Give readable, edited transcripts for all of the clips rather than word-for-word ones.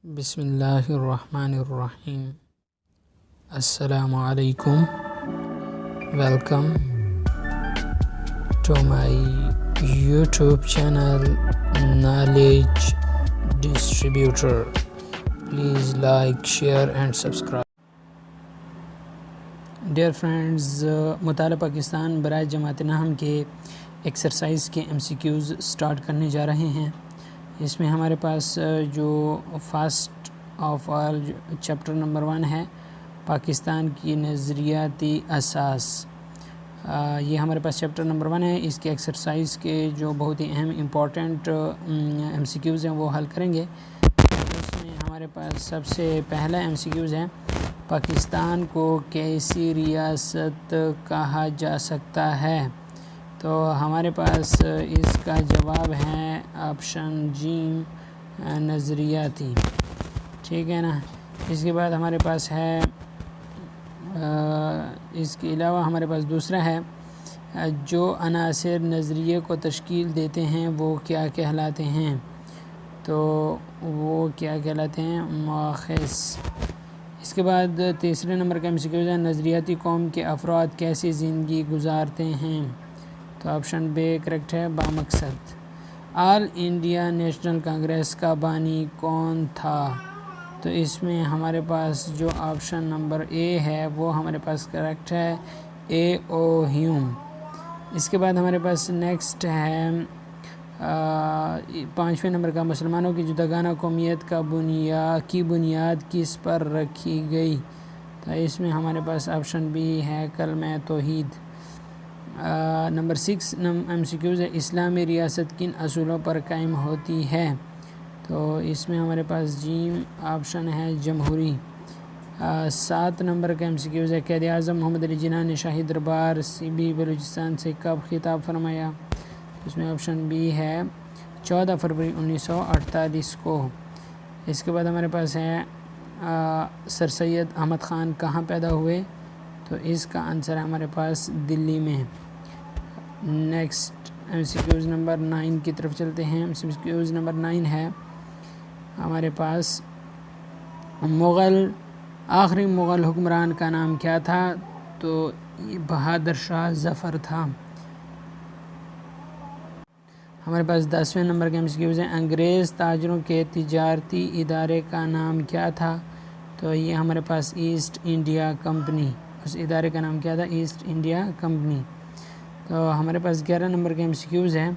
بسم اللہ الرحمن الرحیم۔ السلام علیکم، welcome to my YouTube channel knowledge distributor. Please like, share and subscribe. Dear friends, مطالعہ پاکستان برائے جماعت نہم کے ایکسرسائز کے MCQs سٹارٹ کرنے جا رہے ہیں۔ اس میں ہمارے پاس جو first of all chapter number 1 ہے، پاکستان کی نظریاتی اساس، یہ ہمارے پاس چیپٹر نمبر 1 ہے۔ اس کے ایکسرسائز کے جو بہت ہی اہم امپورٹنٹ MCQs ہیں وہ حل کریں گے۔ اس میں ہمارے پاس سب سے پہلا MCQs ہے، پاکستان کو کیسی ریاست کہا جا سکتا ہے؟ تو ہمارے پاس اس کا جواب ہے آپشن جیم، نظریاتی۔ ٹھیک ہے نا۔ اس کے بعد ہمارے پاس ہے اس کے علاوہ ہمارے پاس دوسرا ہے، جو عناصر نظریے کو تشکیل دیتے ہیں وہ کیا کہلاتے ہیں؟ تو وہ کیا کہلاتے ہیں؟ مؤخذ۔ اس کے بعد تیسرے نمبر کا MCQ ہے، نظریاتی قوم کے افراد کیسی زندگی گزارتے ہیں؟ تو آپشن بے کریکٹ ہے، بامقصد۔ آل انڈیا نیشنل کانگریس کا بانی کون تھا؟ تو اس میں ہمارے پاس جو آپشن نمبر A ہے وہ ہمارے پاس کریکٹ ہے، A.O. ہیوم۔ اس کے بعد ہمارے پاس نیکسٹ ہے 5ویں نمبر کا، مسلمانوں کی جداگانہ قومیت کی بنیاد کس پر رکھی گئی؟ تو اس میں ہمارے پاس آپشن B ہے، کلمہ توحید۔ نمبر 6 MCQs ہے، اسلامی ریاست کن اصولوں پر قائم ہوتی ہے؟ تو اس میں ہمارے پاس جیم آپشن ہے، جمہوری۔ 7 نمبر کا MCQs ہے، قائد اعظم محمد علی جناح نے شاہی دربار CB بلوچستان سے کب خطاب فرمایا؟ اس میں آپشن B ہے، 14 فروری 1948 کو۔ اس کے بعد ہمارے پاس ہے سر سید احمد خان کہاں پیدا ہوئے؟ تو اس کا آنسر ہے ہمارے پاس دلی میں۔ نیکسٹ MCQs نمبر 9 کی طرف چلتے ہیں۔ MCQs نمبر 9 ہے ہمارے پاس، آخری مغل حکمران کا نام کیا تھا؟ تو بہادر شاہ ظفر تھا۔ ہمارے پاس 10ویں نمبر کے MCQs ہیں، انگریز تاجروں کے تجارتی ادارے کا نام کیا تھا؟ تو یہ ہمارے پاس ایسٹ انڈیا کمپنی، اس ادارے کا نام کیا تھا؟ East India company. تو ہمارے پاس 11 نمبر کے MCQs ہیں،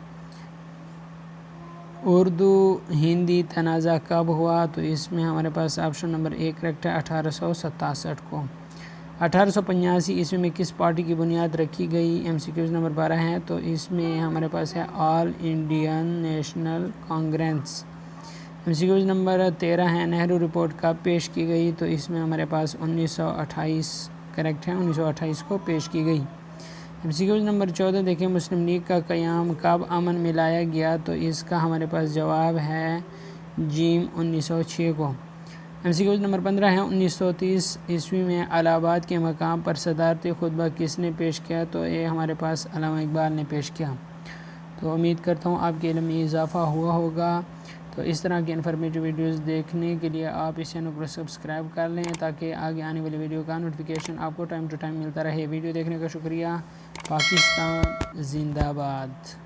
اردو ہندی تنازع کب ہوا؟ تو اس میں ہمارے پاس آپشن نمبر A کریکٹ ہے، 1867 کو۔ 1885 عیسوی میں کس پارٹی کی بنیاد رکھی گئی؟ MCQs نمبر 12 ہے، تو اس میں ہمارے پاس ہے آل Indian national Congress. MCQs number 13 ہے، نہرو رپورٹ کب پیش کی گئی؟ تو اس میں ہمارے پاس 1928 کریکٹ ہے، 1928 کو پیش کی گئی۔ MCQs نمبر 14 دیکھیں، مسلم لیگ کا قیام کب امن میں لایا گیا؟ تو اس کا ہمارے پاس جواب ہے جیم، 1906 کو۔ MCQs نمبر 15 ہے، 1930 عیسوی میں الہ آباد کے مقام پر صدارتی خطبہ کس نے پیش کیا؟ تو یہ ہمارے پاس علامہ اقبال نے پیش کیا۔ تو امید کرتا ہوں آپ کے علم میں اضافہ ہوا ہوگا۔ تو اس طرح کی انفارمیٹیو ویڈیوز دیکھنے کے لیے آپ اس چینل کو سبسکرائب کر لیں تاکہ آگے آنے والی ویڈیو کا نوٹیفیکیشن آپ کو ٹائم ٹو ٹائم ملتا رہے۔ ویڈیو دیکھنے کا شکریہ۔ پاکستان زندہ باد۔